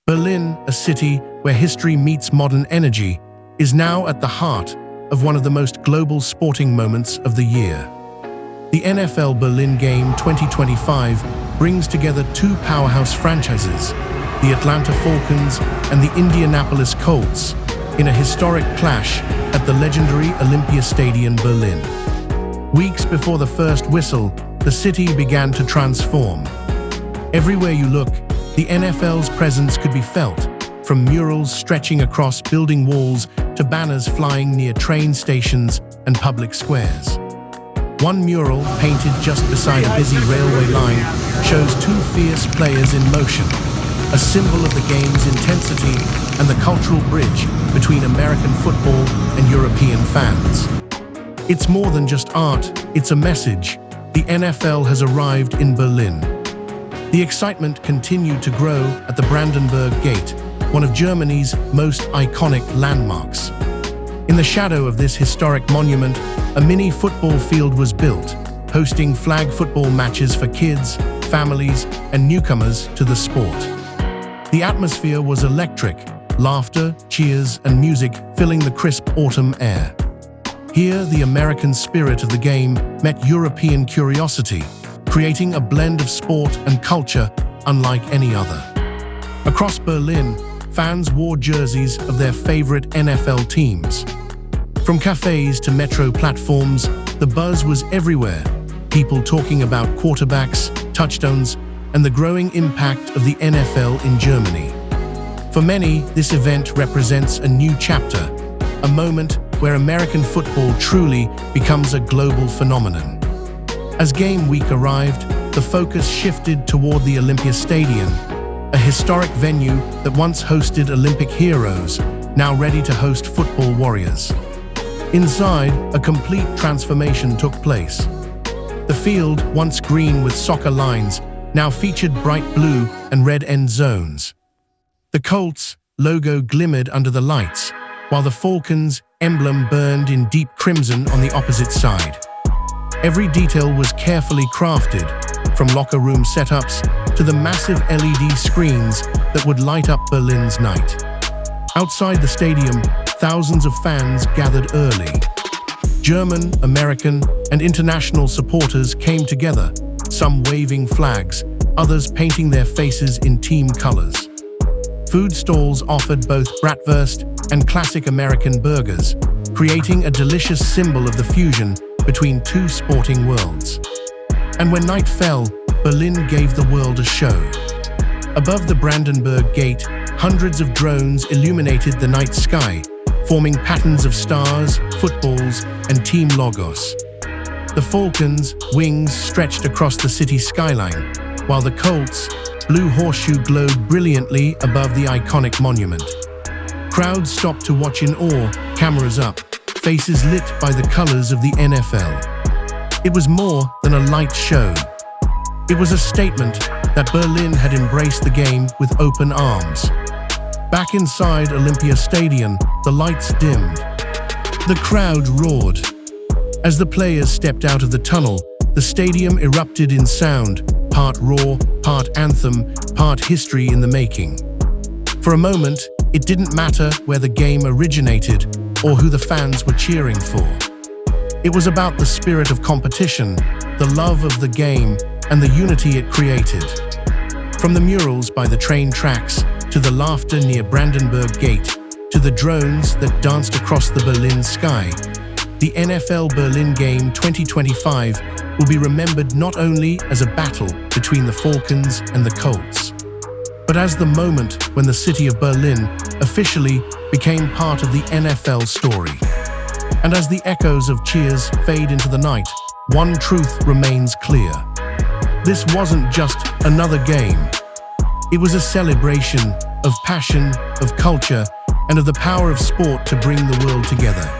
Berlin, a city where history meets modern energy, is now at the heart of one of the most global sporting moments of the year. The NFL Berlin Game 2025 brings together two powerhouse franchises, the Atlanta Falcons and the Indianapolis Colts, in a historic clash at the legendary Olympiastadion Berlin. Weeks before the first whistle, the city began to transform. Everywhere you look, the NFL's presence could be felt, from murals stretching across building walls to banners flying near train stations and public squares. One mural, painted just beside a busy railway line, shows two fierce players in motion, a symbol of the game's intensity and the cultural bridge between American football and European fans. It's more than just art, it's a message. The NFL has arrived in Berlin. The excitement continued to grow at the Brandenburg Gate, one of Germany's most iconic landmarks. In the shadow of this historic monument, a mini football field was built, hosting flag football matches for kids, families, and newcomers to the sport. The atmosphere was electric, laughter, cheers, and music filling the crisp autumn air. Here, the American spirit of the game met European curiosity, creating a blend of sport and culture unlike any other. Across Berlin, fans wore jerseys of their favorite NFL teams. From cafes to metro platforms, the buzz was everywhere, people talking about quarterbacks, touchdowns, and the growing impact of the NFL in Germany. For many, this event represents a new chapter, a moment where American football truly becomes a global phenomenon. As game week arrived, the focus shifted toward the Olympiastadion, a historic venue that once hosted Olympic heroes, now ready to host football warriors. Inside, a complete transformation took place. The field, once green with soccer lines, now featured bright blue and red end zones. The Colts logo glimmered under the lights, while the Falcons emblem burned in deep crimson on the opposite side. Every detail was carefully crafted, from locker room setups to the massive LED screens that would light up Berlin's night. Outside the stadium, thousands of fans gathered early. German, American, and international supporters came together, some waving flags, others painting their faces in team colors. Food stalls offered both bratwurst and classic American burgers, creating a delicious symbol of the fusion between two sporting worlds. And when night fell, Berlin gave the world a show. Above the Brandenburg Gate, hundreds of drones illuminated the night sky, forming patterns of stars, footballs, and team logos. The Falcons' wings stretched across the city skyline, while the Colts' blue horseshoe glowed brilliantly above the iconic monument. Crowds stopped to watch in awe, cameras up, faces lit by the colors of the NFL. It was more than a light show. It was a statement that Berlin had embraced the game with open arms. Back inside Olympiastadion, the lights dimmed. The crowd roared. As the players stepped out of the tunnel, the stadium erupted in sound, part raw, part anthem, part history in the making. For a moment, it didn't matter where the game originated or who the fans were cheering for. It was about the spirit of competition, the love of the game, and the unity it created. From the murals by the train tracks, to the laughter near Brandenburg Gate, to the drones that danced across the Berlin sky, the NFL Berlin Game 2025 will be remembered not only as a battle between the Falcons and the Colts, but as the moment when the city of Berlin officially became part of the NFL story. And as the echoes of cheers fade into the night, one truth remains clear. This wasn't just another game. It was a celebration of passion, of culture, and of the power of sport to bring the world together.